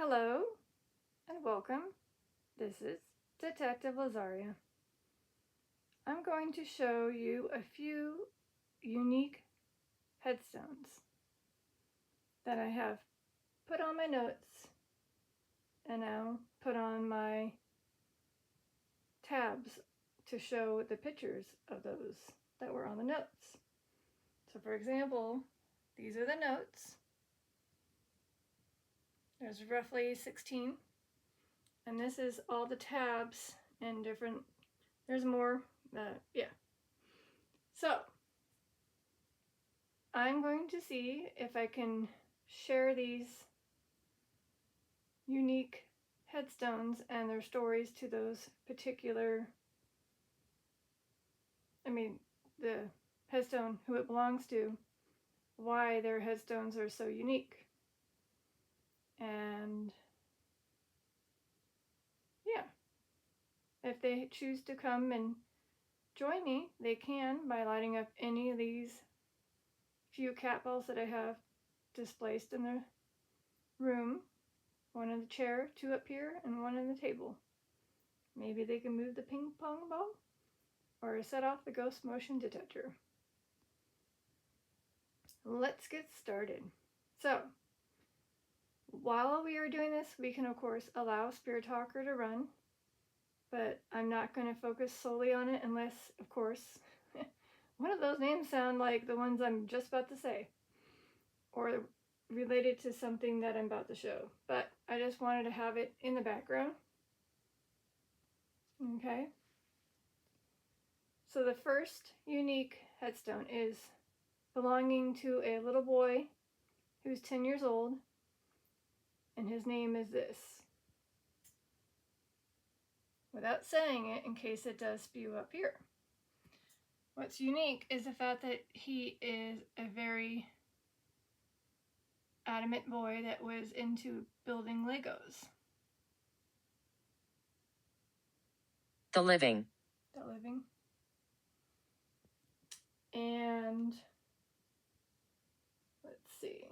Hello and welcome. This is Detective Lazaria. I'm going to show you a few unique headstones that I have put on my notes and now put on my tabs to show the pictures of those that were on the notes. So for example, these are the notes. There's roughly 16. And this is all the tabs and different, there's more, yeah. So, I'm going to see if I can share these unique headstones and their stories to those particular, the headstone, who it belongs to, why their headstones are so unique. And yeah, if they choose to come and join me, they can by lighting up any of these few cat balls that I have displaced in the room. One in the chair, two up here, and one in the table. Maybe they can move the ping pong ball or set off the ghost motion detector. Let's get started. So, while we are doing this, we can of course allow Spirit Talker to run, but I'm not going to focus solely on it unless, of course, one of those names sound like the ones I'm just about to say, or related to something that I'm about to show. But I just wanted to have it in the background. Okay. So the first unique headstone is belonging to a little boy who's 10 years old, and his name is this. Without saying it, in case it does spew up here. What's unique is the fact that he is a very adamant boy that was into building Legos. The living. And let's see.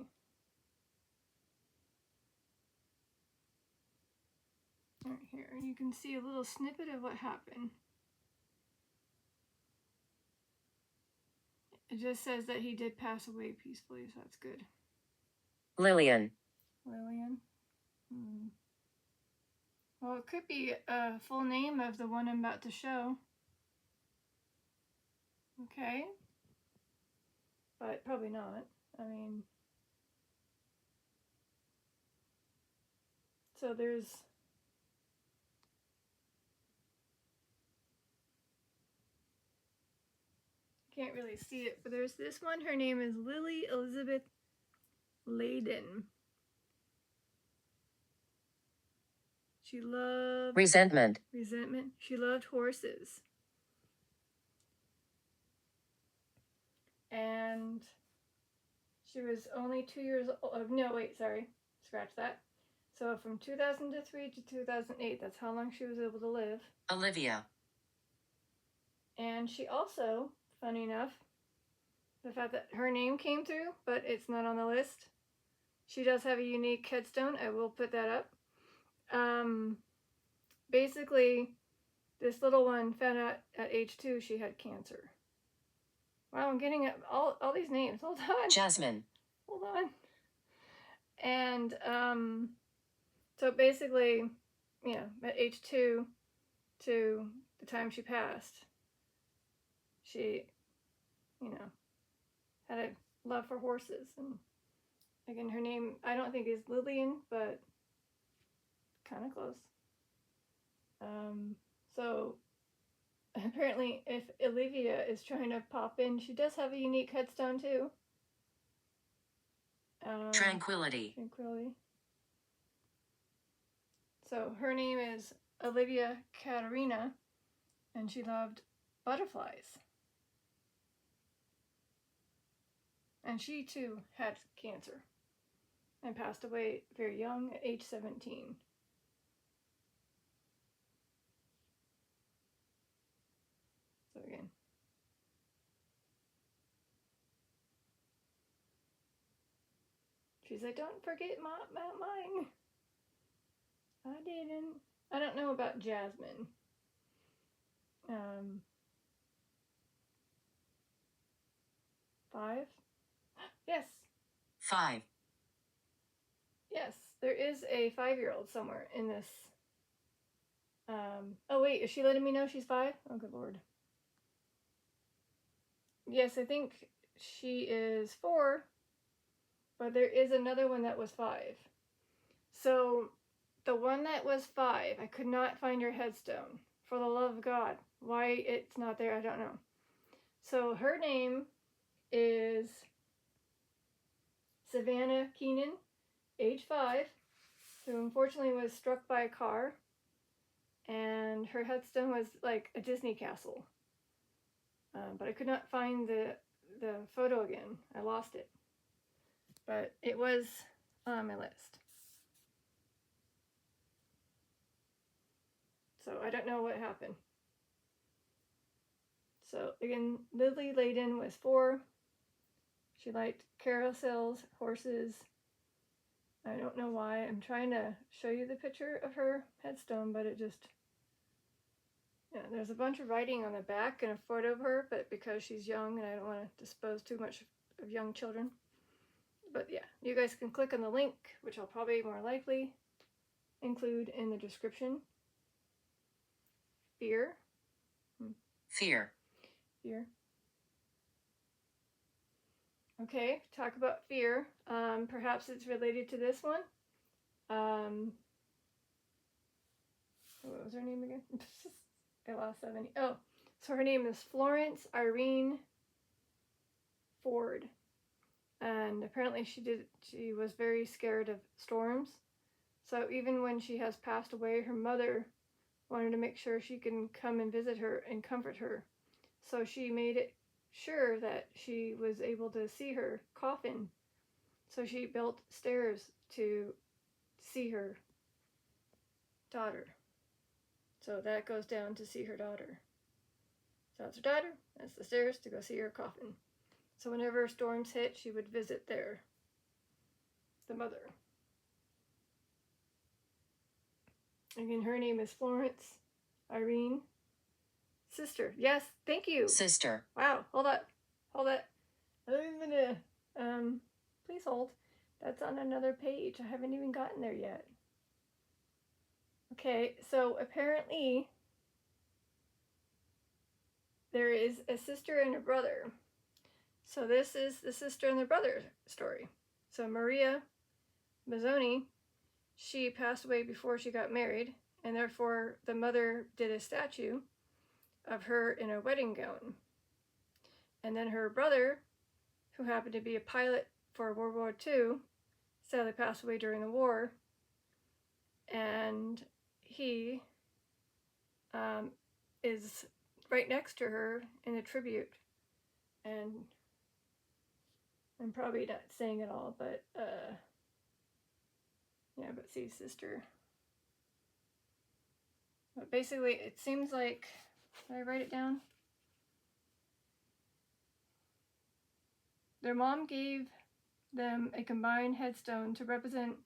Right here, you can see a little snippet of what happened. It just says that he did pass away peacefully, so that's good. Lillian. Well, it could be a full name of the one I'm about to show. Okay. But probably not. So there's can't really see it, but there's this one. Her name is Lily Elizabeth Layden. She loved Resentment. She loved horses. And she was only 2 years old. No, wait, sorry. Scratch that. So from 2003 to 2008, that's how long she was able to live. Olivia. And she also, funny enough, the fact that her name came through, but it's not on the list. She does have a unique headstone. I will put that up. Basically, this little one found out at age 2 she had cancer. Wow, I'm getting all these names. Hold on. Jasmine. Hold on. And so basically, at age 2 to the time she passed, she, had a love for horses. And again, her name, I don't think is Lillian, but kind of close. So apparently if Olivia is trying to pop in, she does have a unique headstone too. Tranquility. So her name is Olivia Katerina, and she loved butterflies. And she too had cancer and passed away very young at age 17. So again, she's like, don't forget about mine. I didn't. I don't know about Jasmine. 5? Yes. 5. Yes. There is a 5-year-old somewhere in this. Oh wait, is she letting me know she's 5? Oh good lord. Yes, I think she is 4, but there is another one that was 5. So the one that was 5, I could not find her headstone. For the love of God. Why it's not there, I don't know. So her name is Savannah Keenan, age 5, who unfortunately was struck by a car, and her headstone was like a Disney castle. But I could not find the photo again. I lost it. But it was on my list. So I don't know what happened. So again, Lily Layden was 4. She liked carousels, horses. I don't know why. I'm trying to show you the picture of her headstone, but it just... Yeah, there's a bunch of writing on the back and a photo of her, but because she's young and I don't want to dispose too much of young children. But yeah, you guys can click on the link, which I'll probably more likely include in the description. Fear. Fear. Fear. Okay, talk about fear. Perhaps it's related to this one. What was her name again? I lost so many. Oh, so her name is Florence Irene Ford. And apparently she was very scared of storms. So even when she has passed away, her mother wanted to make sure she can come and visit her and comfort her. So she made it sure that she was able to see her coffin. So she built stairs to see her daughter. So that goes down to see her daughter. So that's her daughter. That's the stairs to go see her coffin. So whenever storms hit, she would visit there. The mother. Again, her name is Florence Irene. Sister. Yes, thank you. Sister. Wow, hold up. Hold up. I'm gonna, please hold. That's on another page. I haven't even gotten there yet. Okay, so apparently there is a sister and a brother. So this is the sister and the brother story. So Maria Mazzoni, she passed away before she got married, and therefore the mother did a statue of her in a wedding gown. And then her brother, who happened to be a pilot for World War II, sadly passed away during the war, and he is right next to her in a tribute. And I'm probably not saying it all, but yeah, but see, sister. But basically, it seems like, did I write it down? Their mom gave them a combined headstone to represent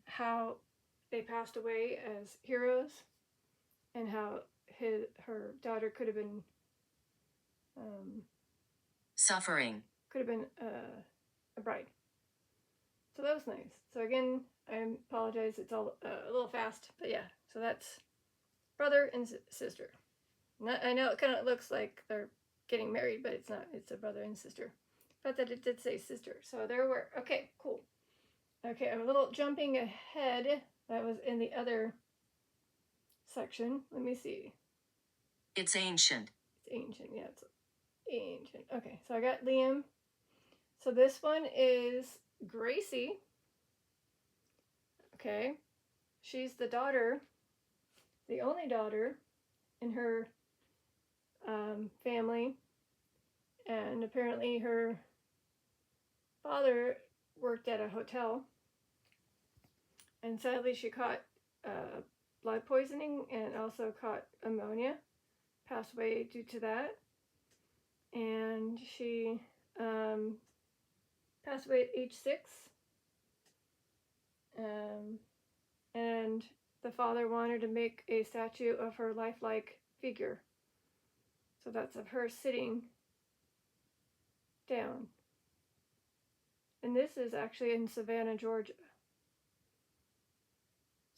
how they passed away as heroes, and how her daughter could have been Suffering. Could have been a bride. So that was nice. So again, I apologize. It's all a little fast, but yeah. So that's brother and sister. I know it kind of looks like they're getting married, but it's not. It's a brother and sister. But that it did say sister. So there were. Okay, cool. Okay, I'm a little jumping ahead. That was in the other section. Let me see. It's ancient. It's ancient. Yeah, it's ancient. Okay, so I got Liam. So this one is Gracie. Okay, she's the daughter, the only daughter in her family, and apparently her father worked at a hotel, and sadly she caught blood poisoning and also caught pneumonia, passed away due to that, and she passed away at age 6. And the father wanted to make a statue of her lifelike figure. So that's of her sitting down. And this is actually in Savannah, Georgia.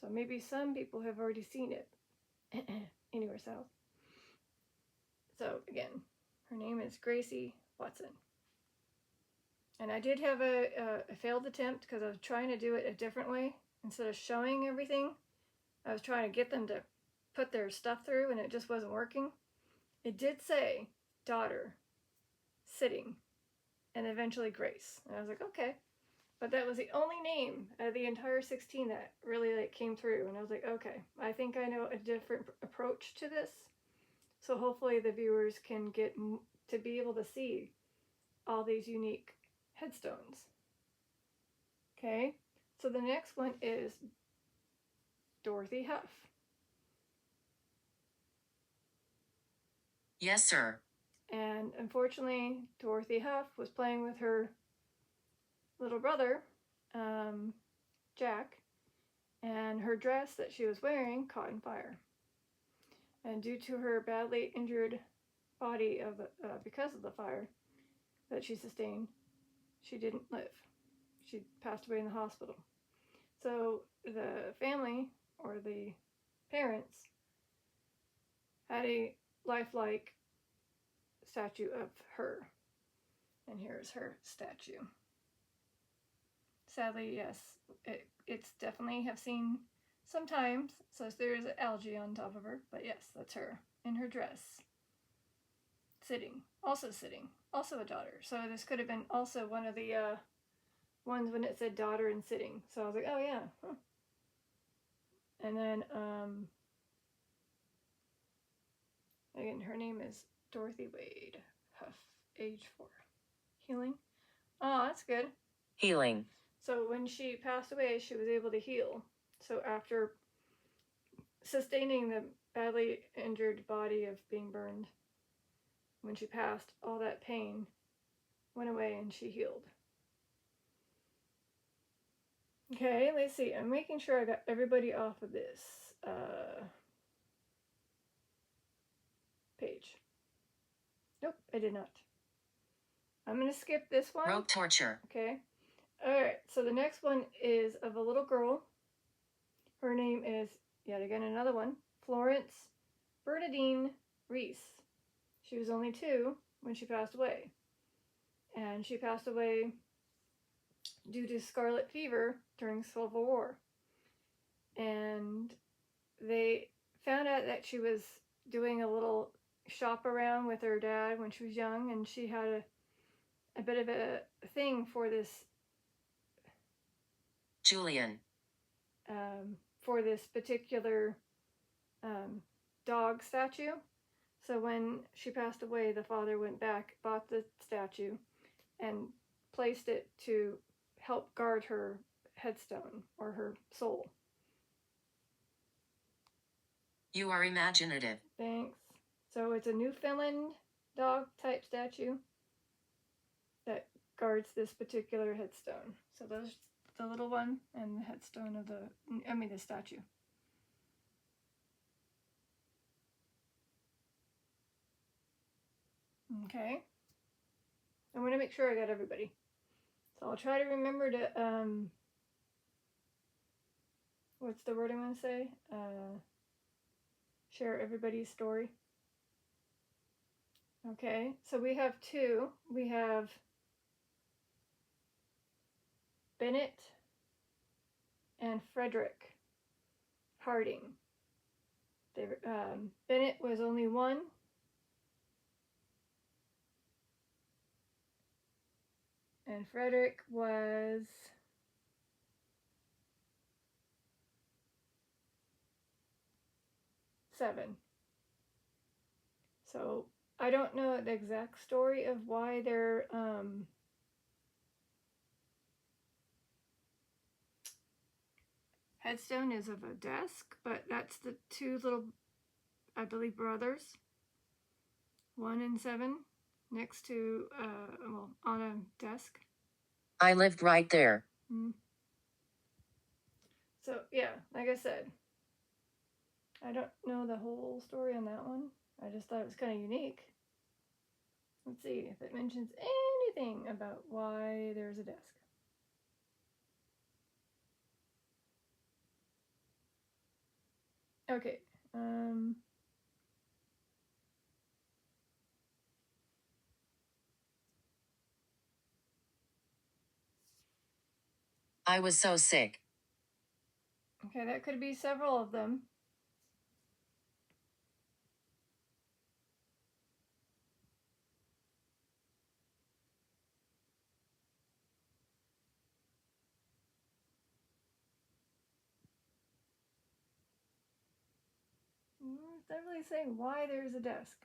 So maybe some people have already seen it anywhere south. So again, her name is Gracie Watson. And I did have a failed attempt because I was trying to do it a different way. Instead of showing everything, I was trying to get them to put their stuff through, and it just wasn't working. It did say daughter, sitting, and eventually Grace. And I was like, okay. But that was the only name out of the entire 16 that really came through. And I was like, okay, I think I know a different approach to this. So hopefully the viewers can get to be able to see all these unique headstones. Okay, so the next one is Dorothy Huff. Yes, sir. And unfortunately, Dorothy Huff was playing with her little brother, Jack, and her dress that she was wearing caught in fire. And due to her badly injured body because of the fire that she sustained, she didn't live. She passed away in the hospital. So the family, or the parents, had a lifelike statue of her. And here's her statue. Sadly, yes, it's definitely have seen sometimes. So there's algae on top of her, but yes, that's her in her dress. Sitting, also a daughter. So this could have been also one of the ones when it said daughter and sitting. So I was like, oh yeah. Huh. And then, again, her name is Dorothy Wade Huff, age 4. Healing. Oh, that's good. Healing. So when she passed away, she was able to heal. So after sustaining the badly injured body of being burned, when she passed, all that pain went away and she healed. Okay, let's see. I'm making sure I got everybody off of this page. Nope, I did not. I'm going to skip this one. Rope torture. Okay. Alright, so the next one is of a little girl. Her name is, yet again another one, Florence Bernadine Reese. She was only 2 when she passed away. And she passed away due to scarlet fever during Civil War. And they found out that she was doing a little shop around with her dad when she was young, and she had a bit of a thing for this Julian. For this particular dog statue. So when she passed away, the father went back, bought the statue, and placed it to help guard her headstone or her soul. You are imaginative. Thanks. So it's a Newfoundland dog type statue that guards this particular headstone. So those, the little one and the headstone of the statue. Okay. I want to make sure I got everybody. So I'll try to remember to, what's the word I want to say? Share everybody's story. Okay, so we have 2. We have Bennett and Frederick Harding. Bennett was only 1. And Frederick was 7. So I don't know the exact story of why their headstone is of a desk, but that's the 2 little, I believe, brothers, 1 and 7, next to, on a desk. I lived right there. So, yeah, like I said, I don't know the whole story on that one. I just thought it was kind of unique. Let's see if it mentions anything about why there's a desk. Okay. I was so sick. Okay, that could be several of them. It's not really saying why there's a desk.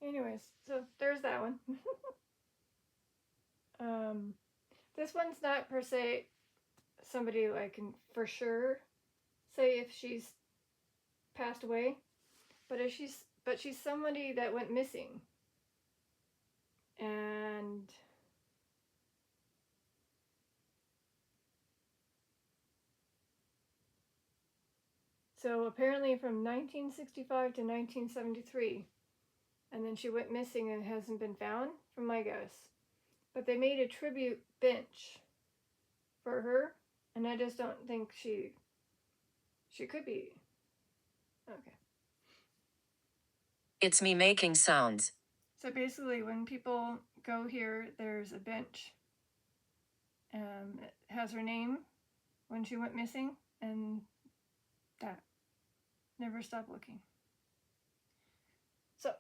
Anyways, so there's that one. This one's not per se somebody I can for sure say if she's passed away, but she's somebody that went missing. And so apparently from 1965 to 1973, and then she went missing and hasn't been found, from my guess. But they made a tribute bench for her, and I just don't think she could be. Okay. It's me making sounds. So basically, when people go here, there's a bench. It has her name when she went missing, and that. Never stop looking. So,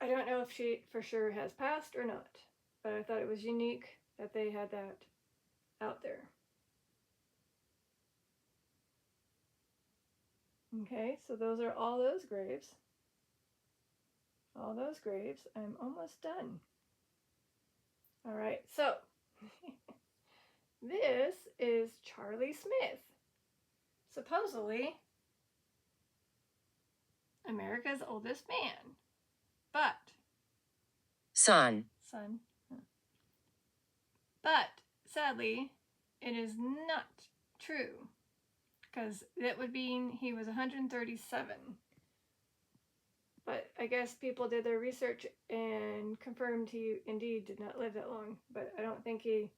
I don't know if she for sure has passed or not, but I thought it was unique that they had that out there. Okay, so those are all those graves. All those graves. I'm almost done. All right, so this is Charlie Smith. Supposedly America's oldest man. But Son. But sadly, it is not true, because that would mean he was 137. But I guess people did their research and confirmed he indeed did not live that long. But I don't think he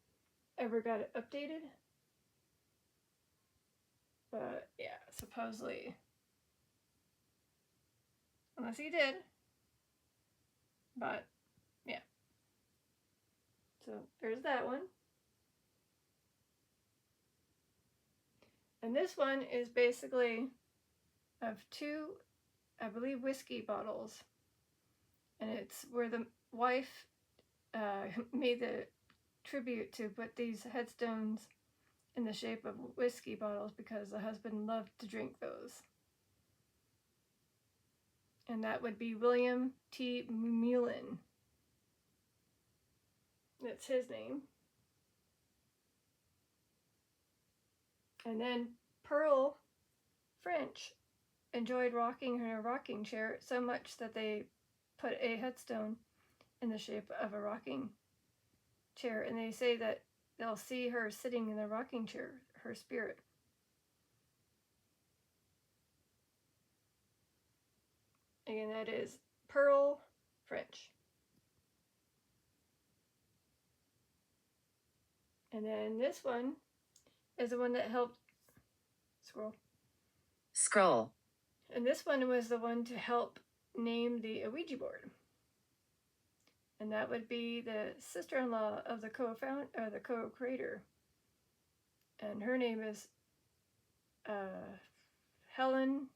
ever got it updated. But yeah, supposedly. Unless he did. But yeah. So there's that one. And this one is basically of two, I believe, whiskey bottles. And it's where the wife made the tribute to put these headstones in the shape of whiskey bottles because the husband loved to drink those. And that would be William T. Mullen. That's his name. And then Pearl French enjoyed rocking her rocking chair so much that they put a headstone in the shape of a rocking chair. And they say that they'll see her sitting in the rocking chair, her spirit. Again, that is Pearl French. And then this one is the one that helped Scroll. And this one was the one to help name the Ouija board. And that would be the sister-in-law of the co-creator. And her name is Helen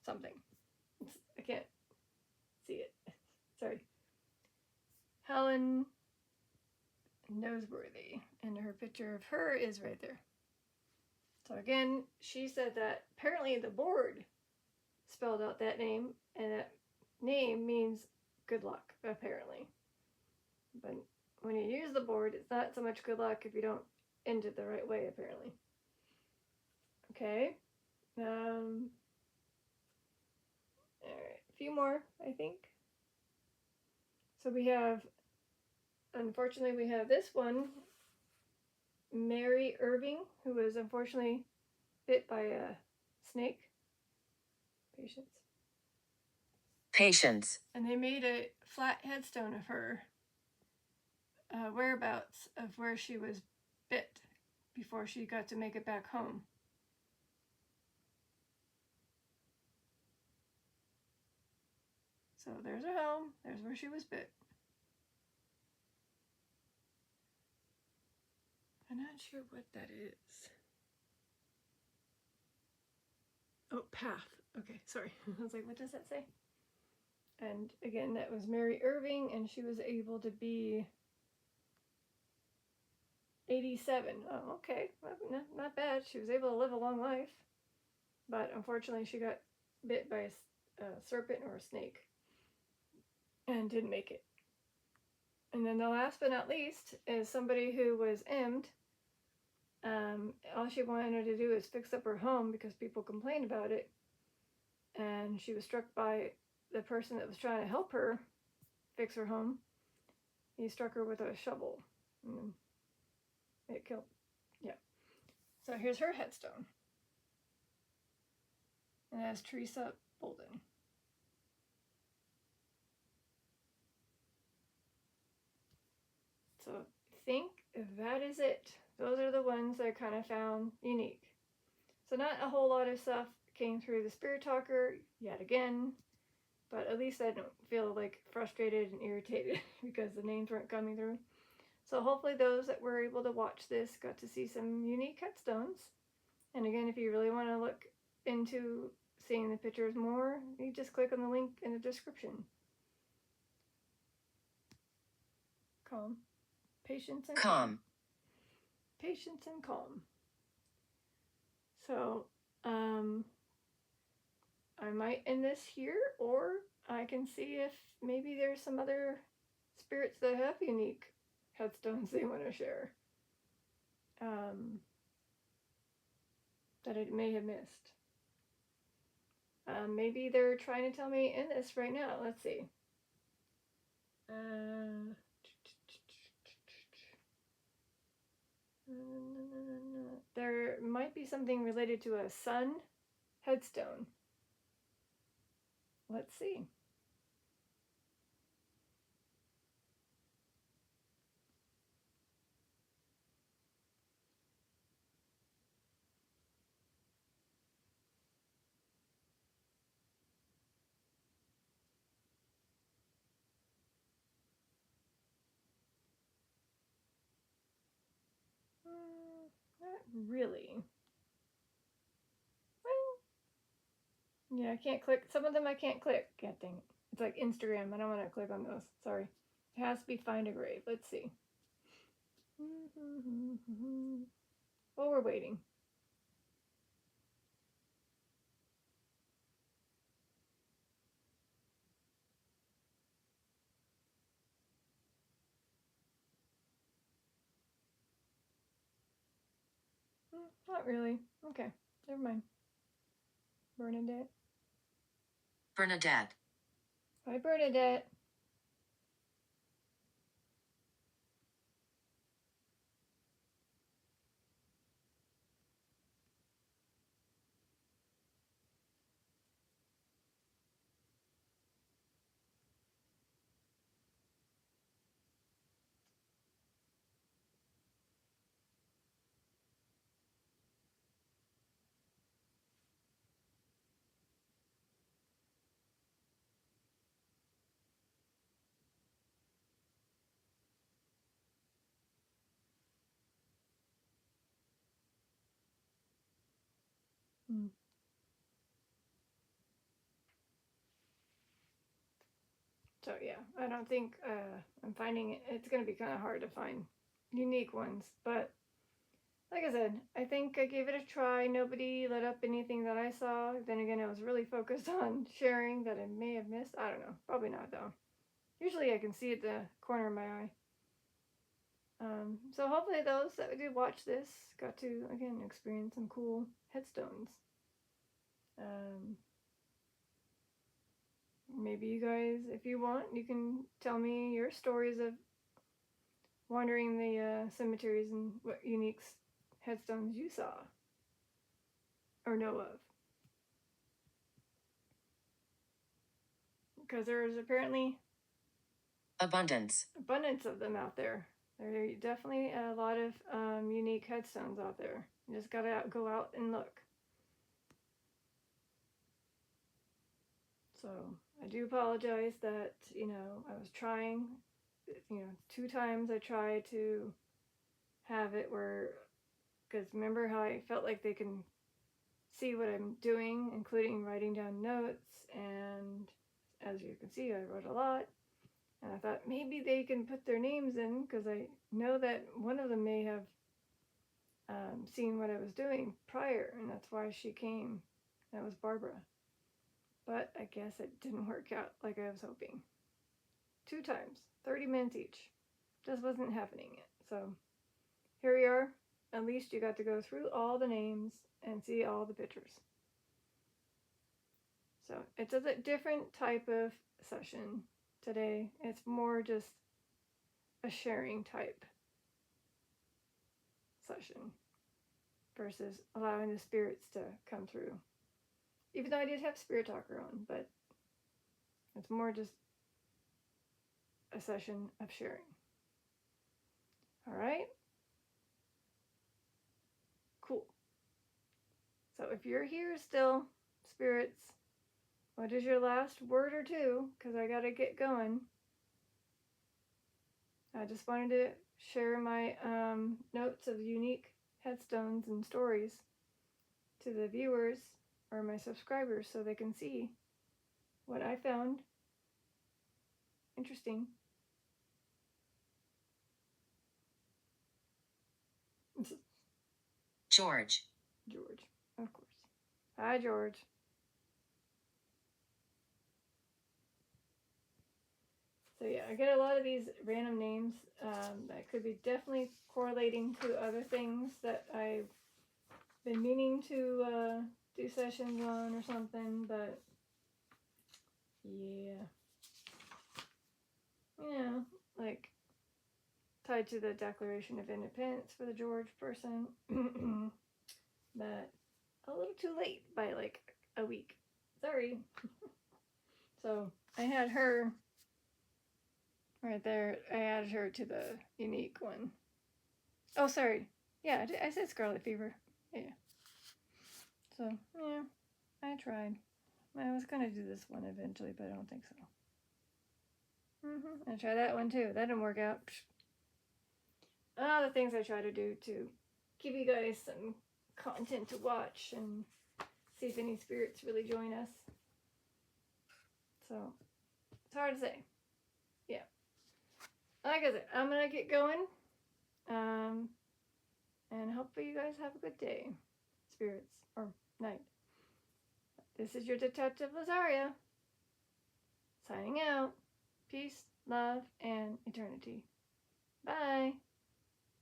something. I can't see it. Sorry. Helen Noseworthy. And her picture of her is right there. So again, she said that apparently the board spelled out that name, and that name means good luck, apparently. But when you use the board, it's not so much good luck if you don't ended the right way, apparently. Okay. All right, a few more, I think. So we have, unfortunately, we have this one, Mary Irving, who was unfortunately bit by a snake. Patience. Patience. And they made a flat headstone of her whereabouts of where she was bit before she got to make it back home. So there's her home, there's where she was bit. I'm not sure what that is. Oh, path. Okay, sorry. I was like, what does that say? And again, that was Mary Irving, and she was able to be 87. Oh, okay. Not bad. She was able to live a long life. But unfortunately, she got bit by a serpent or a snake and didn't make it. And then the last but not least is somebody who was emmed. All she wanted to do is fix up her home because people complained about it. And she was struck by the person that was trying to help her fix her home. He struck her with a shovel. And it killed. Yeah. So here's her headstone. And it has Teresa Bolden. So I think that is it. Those are the ones that I kind of found unique. So not a whole lot of stuff came through the Spirit Talker yet again, but at least I don't feel like frustrated and irritated because the names weren't coming through. So hopefully those that were able to watch this got to see some unique headstones. And again, if you really want to look into seeing the pictures more, you just click on the link in the description. Calm. Patience and calm. Patience and calm. So, I might end this here, or I can see if maybe there's some other spirits that have unique headstones they want to share. That I may have missed. Maybe they're trying to tell me in this right now. Let's see. There might be something related to a sun headstone. Let's see. Not really. Well, yeah, I can't click. Some of them I can't click. God dang it. It's like Instagram. I don't want to click on those. Sorry. It has to be find a grave. Let's see. Well, we're waiting. Not really. Okay. Never mind. Bernadette. Bernadette. Hi, Bernadette. So yeah, I don't think I'm finding it's going to be kind of hard to find unique ones. But like I said, I think I gave it a try. Nobody let up anything that I saw. Then again, I was really focused on sharing that I may have missed. I don't know. Probably not though. Usually I can see at the corner of my eye. So hopefully those that did watch this got to, again, experience some cool headstones. Maybe you guys, if you want, you can tell me your stories of wandering the cemeteries and what unique headstones you saw or know of. Because there's apparently Abundance. abundance of them out there. There are definitely a lot of unique headstones out there. You just gotta go out and look. So I do apologize that, I was trying, 2 times I tried to have it where, because remember how I felt like they can see what I'm doing, including writing down notes, and as you can see, I wrote a lot. And I thought maybe they can put their names in, because I know that one of them may have seen what I was doing prior, and that's why she came. That was Barbara. But I guess it didn't work out like I was hoping. 2 times, 30 minutes each. Just wasn't happening yet. So here we are. At least you got to go through all the names and see all the pictures. So it's a different type of session today. It's more just a sharing type session versus allowing the spirits to come through. Even though I did have Spirit Talker on, but it's more just a session of sharing. All right? Cool. So if you're here still, spirits, what is your last word or two? Because I got to get going. I just wanted to share my notes of unique headstones and stories to the viewers or my subscribers so they can see what I found interesting. George. George, of course. Hi, George. So yeah, I get a lot of these random names that could be definitely correlating to other things that I've been meaning to do sessions on or something, but yeah. Like tied to the Declaration of Independence for the George person, but a little too late by like a week. Sorry. So I had her right there. I added her to the unique one. Oh, sorry. Yeah, I said Scarlet Fever. Yeah. So, yeah, I tried. I was going to do this one eventually, but I don't think so. I tried that one too. That didn't work out. All the things I try to do to give you guys some content to watch and see if any spirits really join us. So, it's hard to say. Yeah. Like I said, I'm going to get going. And hopefully you guys have a good day, spirits, or night. This is your Detective Lazaria, signing out. Peace, love, and eternity. Bye.